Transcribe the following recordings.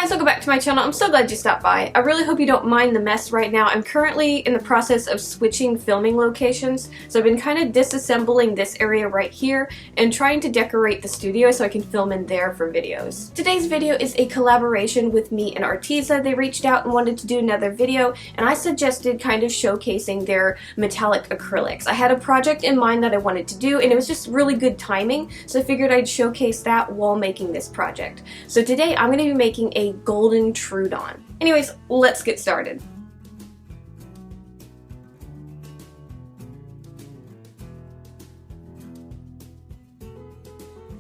guys, welcome back to my channel. I'm so glad you stopped by. I really hope you don't mind the mess right now. I'm currently in the process of switching filming locations, so I've been kind of disassembling this area right here and trying to decorate the studio so I can film in there for videos. Today's video is a collaboration with me and Arteza. They reached out and wanted to do another video, and I suggested kind of showcasing their metallic acrylics. I had a project in mind that I wanted to do, and it was just really good timing, so I figured I'd showcase that while making this project. So today I'm going to be making a golden Troodon. Anyways, let's get started.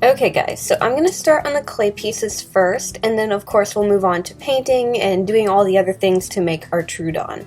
Okay guys, so I'm going to start on the clay pieces first, and then of course we'll move on to painting and doing all the other things to make our Troodon.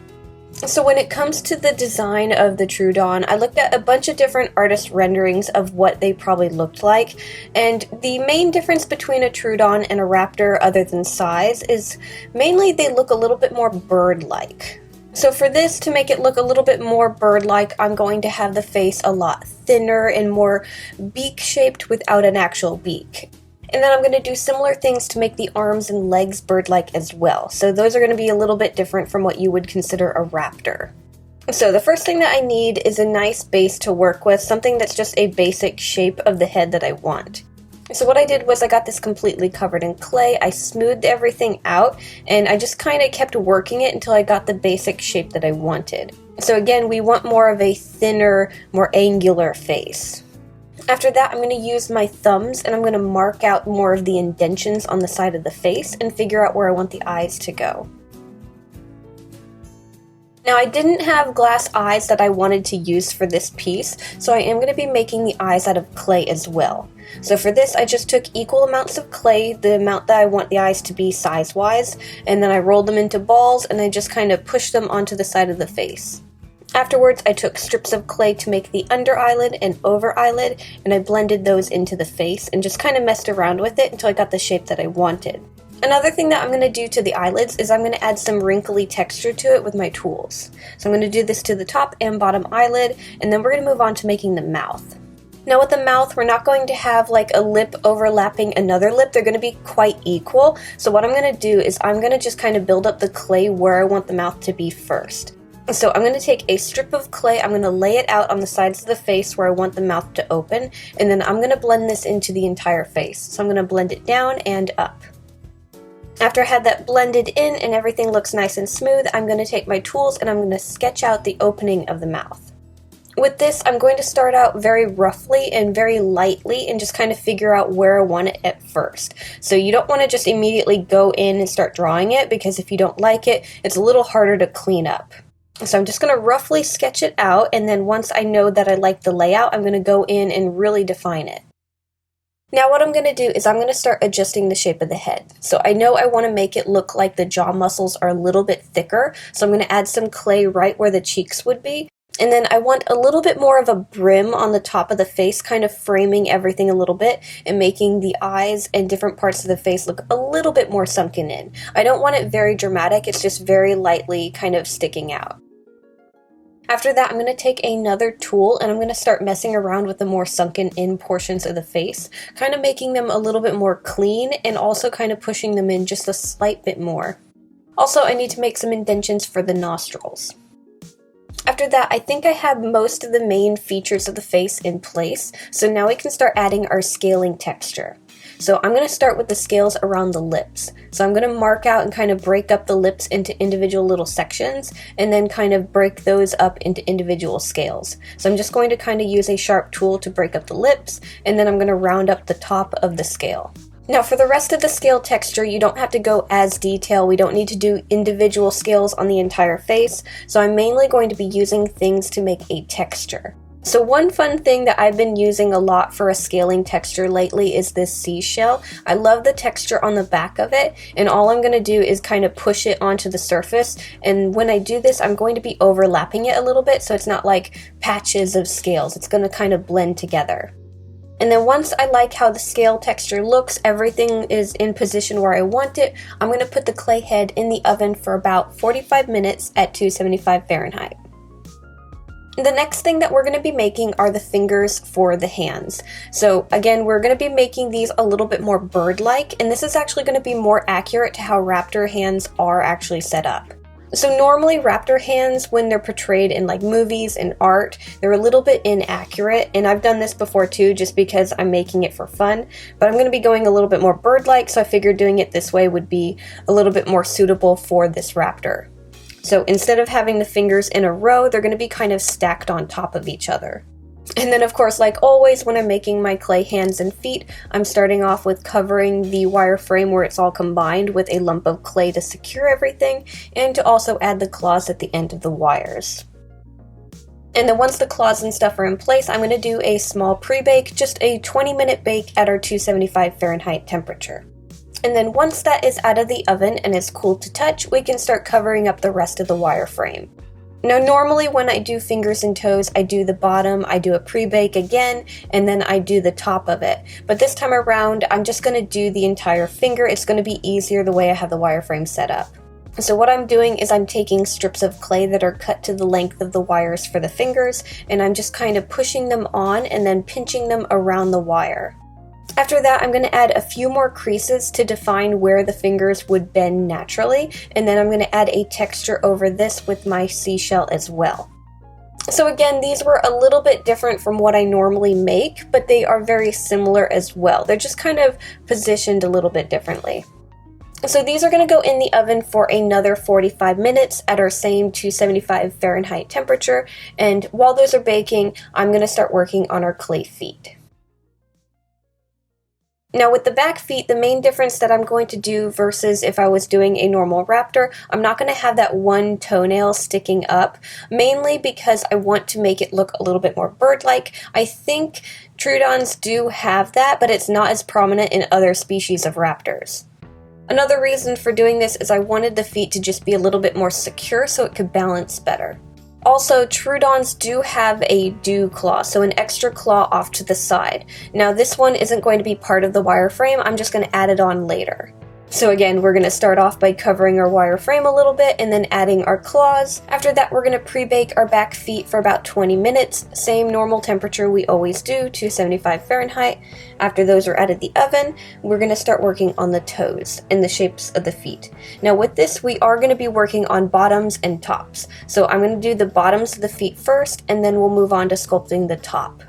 So when it comes to the design of the Troodon, I looked at a bunch of different artist renderings of what they probably looked like, and the main difference between a Troodon and a raptor, other than size, is mainly they look a little bit more bird-like. So for this, to make it look a little bit more bird-like, I'm going to have the face a lot thinner and more beak-shaped without an actual beak. And then I'm going to do similar things to make the arms and legs bird-like as well. So those are going to be a little bit different from what you would consider a raptor. So the first thing that I need is a nice base to work with, something that's just a basic shape of the head that I want. So what I did was I got this completely covered in clay, I smoothed everything out, and I just kind of kept working it until I got the basic shape that I wanted. So again, we want more of a thinner, more angular face. After that, I'm going to use my thumbs and I'm going to mark out more of the indentions on the side of the face and figure out where I want the eyes to go. Now, I didn't have glass eyes that I wanted to use for this piece, so I am going to be making the eyes out of clay as well. So for this, I just took equal amounts of clay, the amount that I want the eyes to be size-wise, and then I rolled them into balls and I just kind of pushed them onto the side of the face. Afterwards, I took strips of clay to make the under eyelid and over eyelid, and I blended those into the face and just kind of messed around with it until I got the shape that I wanted. Another thing that I'm going to do to the eyelids is I'm going to add some wrinkly texture to it with my tools. So I'm going to do this to the top and bottom eyelid, and then we're going to move on to making the mouth. Now with the mouth, we're not going to have like a lip overlapping another lip. They're going to be quite equal. So what I'm going to do is I'm going to just kind of build up the clay where I want the mouth to be first. So I'm going to take a strip of clay, I'm going to lay it out on the sides of the face where I want the mouth to open, and then I'm going to blend this into the entire face. So I'm going to blend it down and up. After I had that blended in and everything looks nice and smooth, I'm going to take my tools and I'm going to sketch out the opening of the mouth. With this, I'm going to start out very roughly and very lightly and just kind of figure out where I want it at first. So you don't want to just immediately go in and start drawing it, because if you don't like it, it's a little harder to clean up. So I'm just going to roughly sketch it out, and then once I know that I like the layout, I'm going to go in and really define it. Now what I'm going to do is I'm going to start adjusting the shape of the head. So I know I want to make it look like the jaw muscles are a little bit thicker, so I'm going to add some clay right where the cheeks would be. And then I want a little bit more of a brim on the top of the face, kind of framing everything a little bit and making the eyes and different parts of the face look a little bit more sunken in. I don't want it very dramatic, it's just very lightly kind of sticking out. After that, I'm going to take another tool and I'm going to start messing around with the more sunken in portions of the face, kind of making them a little bit more clean and also kind of pushing them in just a slight bit more. Also, I need to make some indentions for the nostrils. After that, I think I have most of the main features of the face in place, so now we can start adding our scaling texture. So I'm going to start with the scales around the lips. So I'm going to mark out and kind of break up the lips into individual little sections, and then kind of break those up into individual scales. So I'm just going to kind of use a sharp tool to break up the lips, and then I'm going to round up the top of the scale. Now for the rest of the scale texture, you don't have to go as detailed. We don't need to do individual scales on the entire face, so I'm mainly going to be using things to make a texture. So one fun thing that I've been using a lot for a scaling texture lately is this seashell. I love the texture on the back of it, and all I'm going to do is kind of push it onto the surface, and when I do this I'm going to be overlapping it a little bit so it's not like patches of scales. It's going to kind of blend together. And then once I like how the scale texture looks, everything is in position where I want it, I'm going to put the clay head in the oven for about 45 minutes at 275 Fahrenheit. The next thing that we're going to be making are the fingers for the hands. So again, we're going to be making these a little bit more bird-like, and this is actually going to be more accurate to how raptor hands are actually set up. So normally raptor hands, when they're portrayed in like movies and art, they're a little bit inaccurate, and I've done this before too just because I'm making it for fun, but I'm going to be going a little bit more bird-like, so I figured doing it this way would be a little bit more suitable for this raptor. So instead of having the fingers in a row, they're going to be kind of stacked on top of each other. And then of course, like always, when I'm making my clay hands and feet, I'm starting off with covering the wireframe where it's all combined with a lump of clay to secure everything, and to also add the claws at the end of the wires. And then once the claws and stuff are in place, I'm going to do a small pre-bake, just a 20-minute bake at our 275 Fahrenheit temperature. And then once that is out of the oven and is cool to touch, we can start covering up the rest of the wireframe. Now normally when I do fingers and toes, I do the bottom, I do a pre-bake again, and then I do the top of it. But this time around, I'm just going to do the entire finger. It's going to be easier the way I have the wireframe set up. So what I'm doing is I'm taking strips of clay that are cut to the length of the wires for the fingers, and I'm just kind of pushing them on and then pinching them around the wire. After that, I'm going to add a few more creases to define where the fingers would bend naturally, and then I'm going to add a texture over this with my seashell as well. So again, these were a little bit different from what I normally make, but they are very similar as well. They're just kind of positioned a little bit differently. So these are going to go in the oven for another 45 minutes at our same 275 Fahrenheit temperature, and while those are baking, I'm going to start working on our clay feet. Now with the back feet, the main difference that I'm going to do versus if I was doing a normal raptor, I'm not going to have that one toenail sticking up, mainly because I want to make it look a little bit more bird-like. I think Troodons do have that, but it's not as prominent in other species of raptors. Another reason for doing this is I wanted the feet to just be a little bit more secure so it could balance better. Also, Troodons do have a dew claw, so an extra claw off to the side. Now this one isn't going to be part of the wireframe, I'm just going to add it on later. So again, we're going to start off by covering our wireframe a little bit and then adding our claws. After that, we're going to pre-bake our back feet for about 20 minutes, same normal temperature we always do, 275 Fahrenheit. After those are out of the oven, we're going to start working on the toes and the shapes of the feet. Now with this, we are going to be working on bottoms and tops. So I'm going to do the bottoms of the feet first, and then we'll move on to sculpting the top.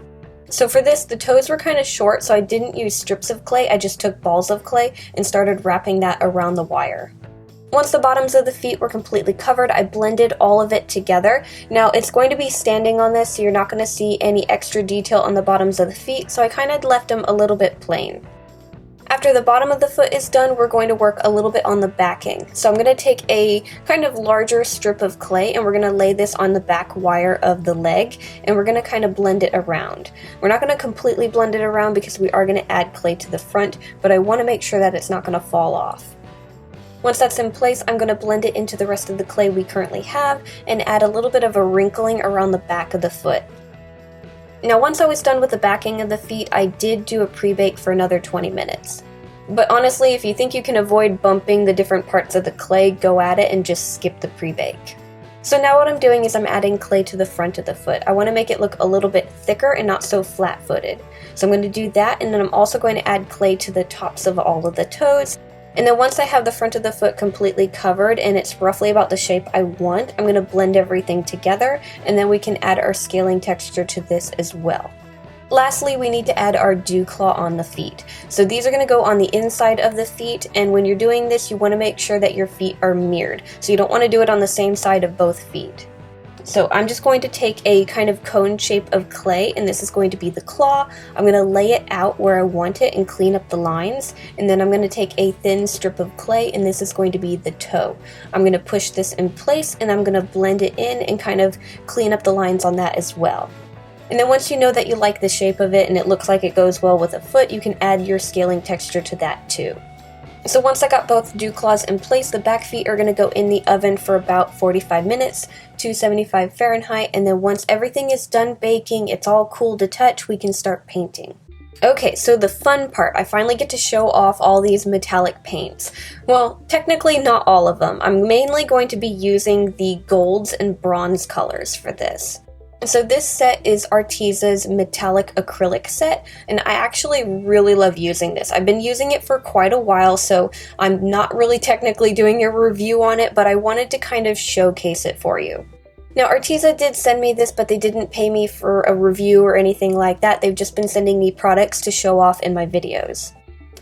So for this, the toes were kind of short, so I didn't use strips of clay, I just took balls of clay and started wrapping that around the wire. Once the bottoms of the feet were completely covered, I blended all of it together. Now it's going to be standing on this, so you're not going to see any extra detail on the bottoms of the feet, so I kind of left them a little bit plain. After the bottom of the foot is done, we're going to work a little bit on the backing. So I'm going to take a kind of larger strip of clay and we're going to lay this on the back wire of the leg, and we're going to kind of blend it around. We're not going to completely blend it around because we are going to add clay to the front, but I want to make sure that it's not going to fall off. Once that's in place, I'm going to blend it into the rest of the clay we currently have and add a little bit of a wrinkling around the back of the foot. Now once I was done with the backing of the feet, I did do a pre-bake for another 20 minutes. But honestly, if you think you can avoid bumping the different parts of the clay, go at it and just skip the pre-bake. So now what I'm doing is I'm adding clay to the front of the foot. I want to make it look a little bit thicker and not so flat-footed. So I'm going to do that, and then I'm also going to add clay to the tops of all of the toes. And then once I have the front of the foot completely covered and it's roughly about the shape I want, I'm going to blend everything together, and then we can add our scaling texture to this as well. Lastly, we need to add our dew claw on the feet. So these are going to go on the inside of the feet, and when you're doing this, you want to make sure that your feet are mirrored. So you don't want to do it on the same side of both feet. So I'm just going to take a kind of cone shape of clay, and this is going to be the claw. I'm going to lay it out where I want it and clean up the lines, and then I'm going to take a thin strip of clay, and this is going to be the toe. I'm going to push this in place, and I'm going to blend it in and kind of clean up the lines on that as well. And then once you know that you like the shape of it and it looks like it goes well with a foot, you can add your scaling texture to that too. So once I got both dew claws in place, the back feet are going to go in the oven for about 45 minutes, 275 Fahrenheit, and then once everything is done baking, it's all cool to touch, we can start painting. Okay, so the fun part, I finally get to show off all these metallic paints. Well, technically not all of them. I'm mainly going to be using the golds and bronze colors for this. So this set is Arteza's metallic acrylic set, and I actually really love using this. I've been using it for quite a while, so I'm not really technically doing a review on it, but I wanted to kind of showcase it for you. Now, Arteza did send me this, but they didn't pay me for a review or anything like that. They've just been sending me products to show off in my videos.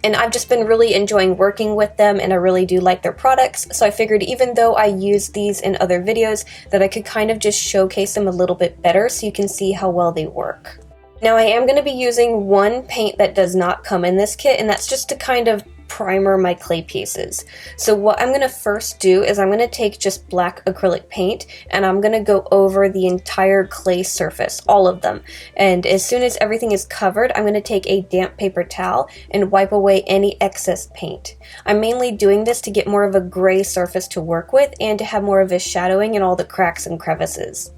And I've just been really enjoying working with them, and I really do like their products, so I figured even though I use these in other videos, that I could kind of just showcase them a little bit better so you can see how well they work. Now, I am going to be using one paint that does not come in this kit, and that's just to kind of primer my clay pieces. So what I'm going to first do is I'm going to take just black acrylic paint, and I'm going to go over the entire clay surface, all of them. And as soon as everything is covered, I'm going to take a damp paper towel and wipe away any excess paint. I'm mainly doing this to get more of a gray surface to work with and to have more of a shadowing in all the cracks and crevices.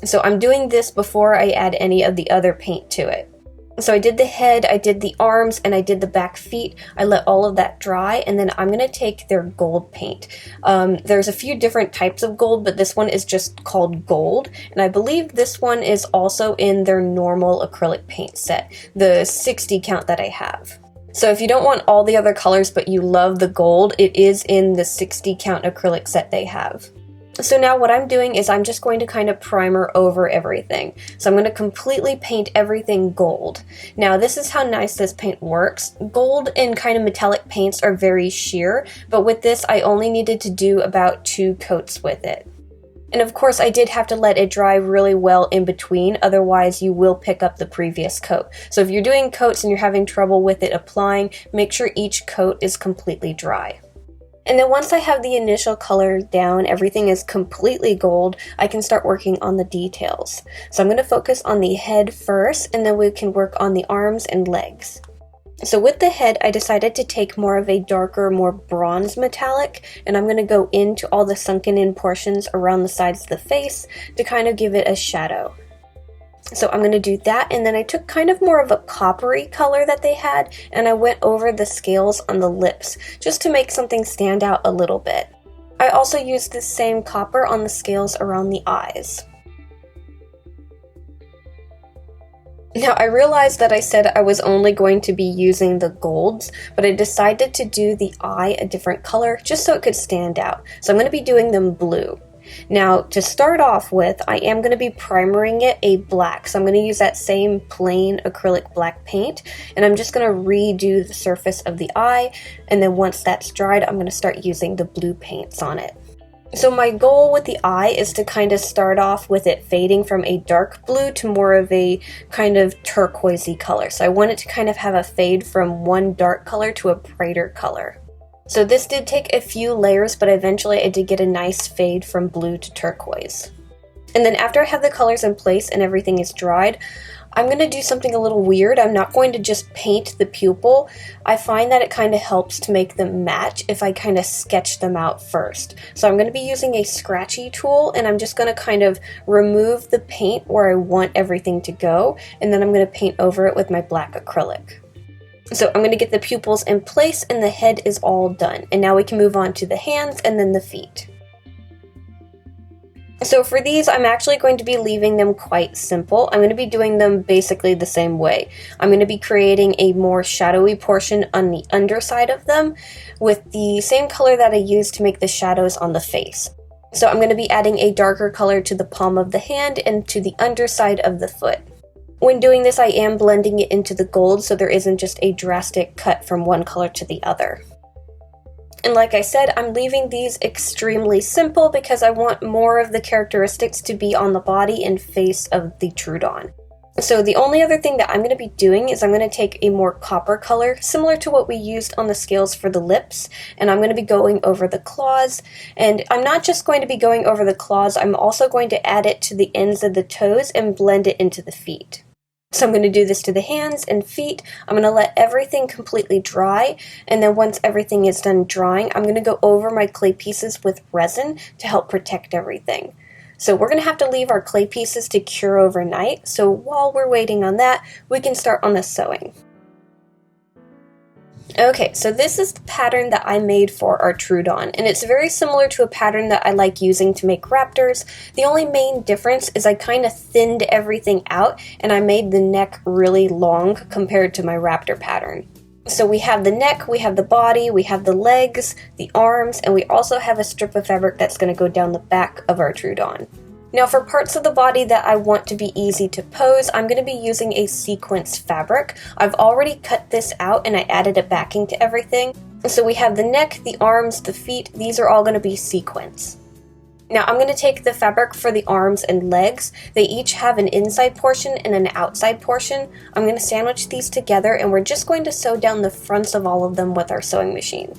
So I'm doing this before I add any of the other paint to it. So I did the head, I did the arms, and I did the back feet. I let all of that dry, and then I'm going to take their gold paint. There's a few different types of gold, but this one is just called gold, and I believe this one is also in their normal acrylic paint set, the 60 count that I have. So if you don't want all the other colors, but you love the gold, it is in the 60 count acrylic set they have. So now what I'm doing is I'm just going to kind of primer over everything. So I'm going to completely paint everything gold. Now this is how nice this paint works. Gold and kind of metallic paints are very sheer, but with this I only needed to do about 2 coats with it. And of course I did have to let it dry really well in between, otherwise you will pick up the previous coat. So if you're doing coats and you're having trouble with it applying, make sure each coat is completely dry. And then once I have the initial color down, everything is completely gold, I can start working on the details. So I'm going to focus on the head first, and then we can work on the arms and legs. So with the head, I decided to take more of a darker, more bronze metallic, and I'm going to go into all the sunken in portions around the sides of the face to kind of give it a shadow. So I'm going to do that, and then I took kind of more of a coppery color that they had, and I went over the scales on the lips, just to make something stand out a little bit. I also used the same copper on the scales around the eyes. Now I realized that I said I was only going to be using the golds, but I decided to do the eye a different color, just so it could stand out. So I'm going to be doing them blue. Now, to start off with, I am going to be primering it a black, so I'm going to use that same plain acrylic black paint, and I'm just going to redo the surface of the eye, and then once that's dried, I'm going to start using the blue paints on it. So my goal with the eye is to kind of start off with it fading from a dark blue to more of a kind of turquoisey color. So I want it to kind of have a fade from one dark color to a brighter color. So this did take a few layers, but eventually I did get a nice fade from blue to turquoise. And then after I have the colors in place and everything is dried, I'm going to do something a little weird. I'm not going to just paint the pupil. I find that it kind of helps to make them match if I kind of sketch them out first. So I'm going to be using a scratchy tool, and I'm just going to kind of remove the paint where I want everything to go, and then I'm going to paint over it with my black acrylic. So I'm going to get the pupils in place, and the head is all done. And now we can move on to the hands and then the feet. So for these, I'm actually going to be leaving them quite simple. I'm going to be doing them basically the same way. I'm going to be creating a more shadowy portion on the underside of them with the same color that I used to make the shadows on the face. So I'm going to be adding a darker color to the palm of the hand and to the underside of the foot. When doing this, I am blending it into the gold so there isn't just a drastic cut from one color to the other. And like I said, I'm leaving these extremely simple because I want more of the characteristics to be on the body and face of the Troodon. So the only other thing that I'm going to be doing is I'm going to take a more copper color, similar to what we used on the scales for the lips, and I'm going to be going over the claws. And I'm not just going to be going over the claws, I'm also going to add it to the ends of the toes and blend it into the feet. So I'm going to do this to the hands and feet. I'm going to let everything completely dry, and then once everything is done drying, I'm going to go over my clay pieces with resin to help protect everything. So we're going to have to leave our clay pieces to cure overnight, so while we're waiting on that, we can start on the sewing. Okay, so this is the pattern that I made for our Troodon, and it's very similar to a pattern that I like using to make raptors. The only main difference is I kind of thinned everything out, and I made the neck really long compared to my raptor pattern. So we have the neck, we have the body, we have the legs, the arms, and we also have a strip of fabric that's going to go down the back of our Troodon. Now for parts of the body that I want to be easy to pose, I'm going to be using a sequence fabric. I've already cut this out and I added a backing to everything. So we have the neck, the arms, the feet, these are all going to be sequins. Now I'm going to take the fabric for the arms and legs. They each have an inside portion and an outside portion. I'm going to sandwich these together and we're just going to sew down the fronts of all of them with our sewing machine.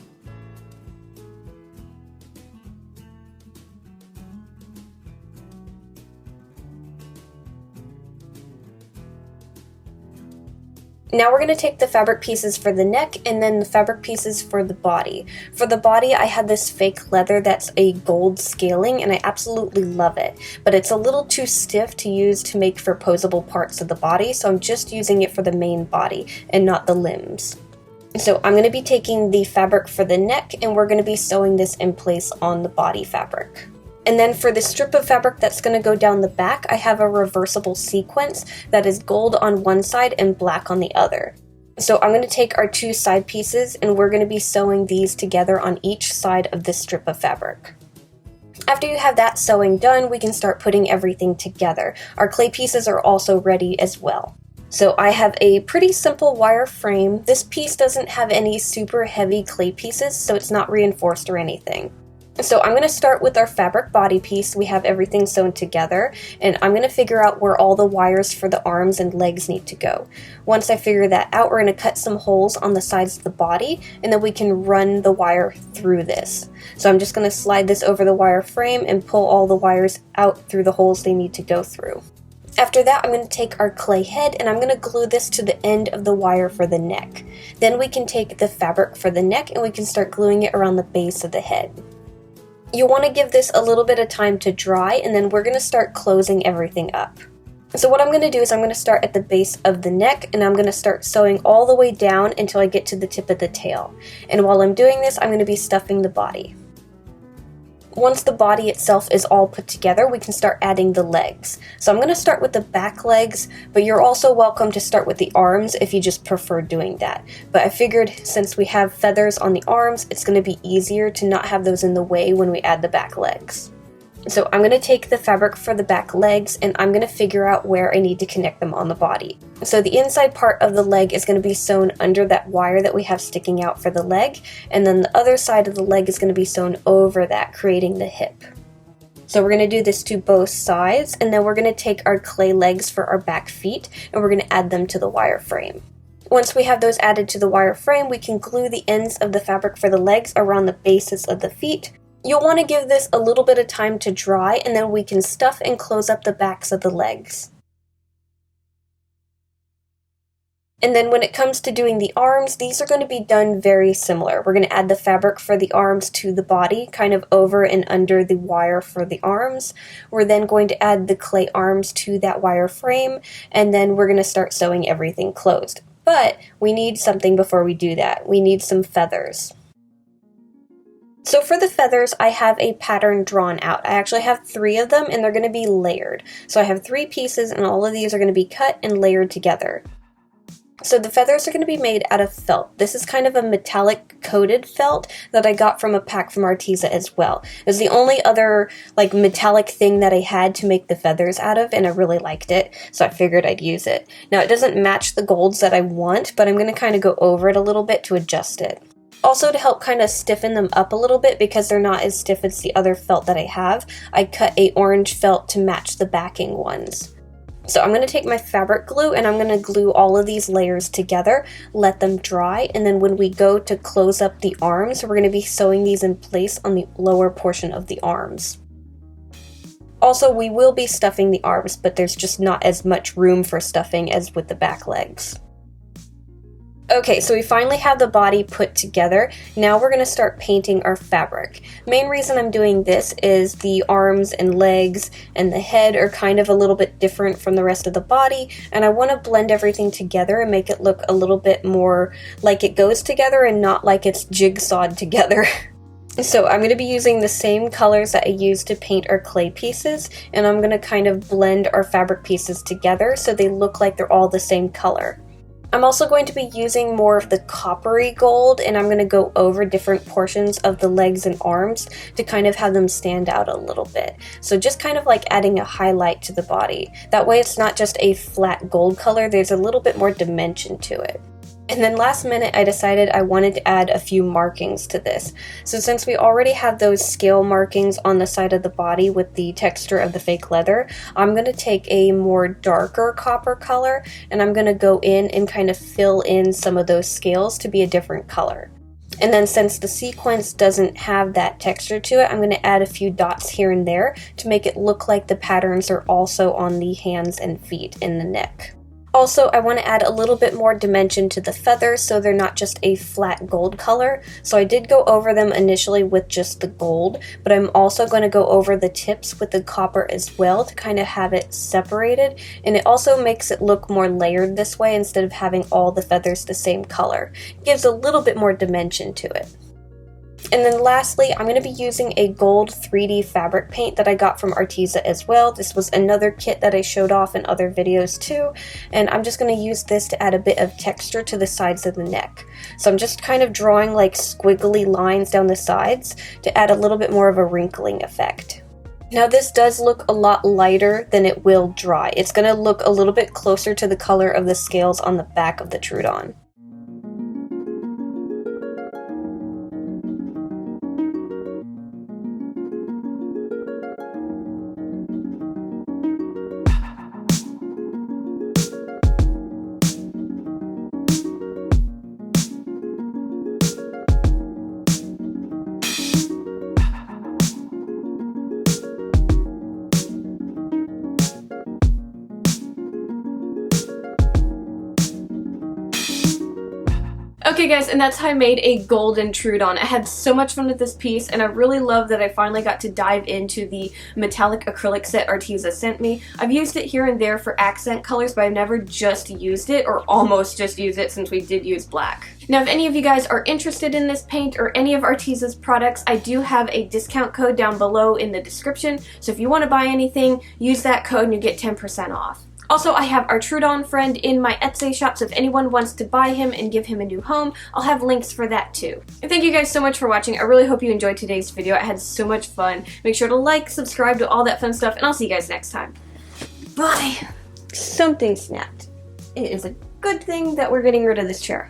Now we're going to take the fabric pieces for the neck and then the fabric pieces for the body. For the body, I had this fake leather that's a gold scaling and I absolutely love it, but it's a little too stiff to use to make for posable parts of the body, so I'm just using it for the main body and not the limbs. So I'm going to be taking the fabric for the neck and we're going to be sewing this in place on the body fabric. And then for the strip of fabric that's going to go down the back, I have a reversible sequence that is gold on one side and black on the other. So I'm going to take our two side pieces and we're going to be sewing these together on each side of this strip of fabric. After you have that sewing done, we can start putting everything together. Our clay pieces are also ready as well. So I have a pretty simple wire frame. This piece doesn't have any super heavy clay pieces, so it's not reinforced or anything. So I'm going to start with our fabric body piece. We have everything sewn together, and I'm going to figure out where all the wires for the arms and legs need to go. Once I figure that out, we're going to cut some holes on the sides of the body, and then we can run the wire through this. So I'm just going to slide this over the wire frame and pull all the wires out through the holes they need to go through. After that, I'm going to take our clay head and I'm going to glue this to the end of the wire for the neck. Then we can take the fabric for the neck and we can start gluing it around the base of the head. You want to give this a little bit of time to dry, and then we're going to start closing everything up. So what I'm going to do is I'm going to start at the base of the neck, and I'm going to start sewing all the way down until I get to the tip of the tail. And while I'm doing this, I'm going to be stuffing the body. Once the body itself is all put together, we can start adding the legs. So I'm going to start with the back legs, but you're also welcome to start with the arms if you just prefer doing that. But I figured since we have feathers on the arms, it's going to be easier to not have those in the way when we add the back legs. So I'm going to take the fabric for the back legs and I'm going to figure out where I need to connect them on the body. So the inside part of the leg is going to be sewn under that wire that we have sticking out for the leg, and then the other side of the leg is going to be sewn over that, creating the hip. So we're going to do this to both sides, and then we're going to take our clay legs for our back feet and we're going to add them to the wire frame. Once we have those added to the wire frame, we can glue the ends of the fabric for the legs around the bases of the feet. You'll want to give this a little bit of time to dry, and then we can stuff and close up the backs of the legs. And then when it comes to doing the arms, these are going to be done very similar. We're going to add the fabric for the arms to the body, kind of over and under the wire for the arms. We're then going to add the clay arms to that wire frame, and then we're going to start sewing everything closed. But we need something before we do that. We need some feathers. So for the feathers, I have a pattern drawn out. I actually have 3 of them and they're going to be layered. So I have 3 pieces and all of these are going to be cut and layered together. So the feathers are going to be made out of felt. This is kind of a metallic coated felt that I got from a pack from Arteza as well. It was the only other metallic thing that I had to make the feathers out of, and I really liked it, so I figured I'd use it. Now it doesn't match the golds that I want, but I'm going to kind of go over it a little bit to adjust it. Also, to help kind of stiffen them up a little bit because they're not as stiff as the other felt that I have, I cut a orange felt to match the backing ones. So I'm going to take my fabric glue and I'm going to glue all of these layers together, let them dry, and then when we go to close up the arms, we're going to be sewing these in place on the lower portion of the arms. Also, we will be stuffing the arms, but there's just not as much room for stuffing as with the back legs. Okay, so we finally have the body put together. Now we're going to start painting our fabric. Main reason I'm doing this is the arms and legs and the head are kind of a little bit different from the rest of the body, and I want to blend everything together and make it look a little bit more like it goes together and not like it's jigsawed together. So I'm going to be using the same colors that I used to paint our clay pieces, and I'm going to kind of blend our fabric pieces together so they look like they're all the same color. I'm also going to be using more of the coppery gold, and I'm going to go over different portions of the legs and arms to kind of have them stand out a little bit. So just kind of like adding a highlight to the body. That way it's not just a flat gold color, there's a little bit more dimension to it. And then last minute I decided I wanted to add a few markings to this. So since we already have those scale markings on the side of the body with the texture of the fake leather, I'm going to take a more darker copper color and I'm going to go in and kind of fill in some of those scales to be a different color. And then since the sequence doesn't have that texture to it, I'm going to add a few dots here and there to make it look like the patterns are also on the hands and feet and the neck. Also, I want to add a little bit more dimension to the feathers so they're not just a flat gold color. So I did go over them initially with just the gold, but I'm also going to go over the tips with the copper as well to kind of have it separated. And it also makes it look more layered this way instead of having all the feathers the same color. It gives a little bit more dimension to it. And then lastly, I'm going to be using a gold 3D fabric paint that I got from Arteza as well. This was another kit that I showed off in other videos too, and I'm just going to use this to add a bit of texture to the sides of the neck. So I'm just kind of drawing like squiggly lines down the sides to add a little bit more of a wrinkling effect. Now this does look a lot lighter than it will dry. It's going to look a little bit closer to the color of the scales on the back of the Troodon. Okay guys, and that's how I made a golden Troodon. I had so much fun with this piece, and I really love that I finally got to dive into the metallic acrylic set Arteza sent me. I've used it here and there for accent colors, but I've never just used it, or almost just used it since we did use black. Now if any of you guys are interested in this paint or any of Arteza's products, I do have a discount code down below in the description, so if you want to buy anything, use that code and you get 10% off. Also, I have our Troodon friend in my Etsy shop, so if anyone wants to buy him and give him a new home, I'll have links for that too. And thank you guys so much for watching. I really hope you enjoyed today's video. I had so much fun. Make sure to like, subscribe to all that fun stuff, and I'll see you guys next time. Bye! Something snapped. It is a good thing that we're getting rid of this chair.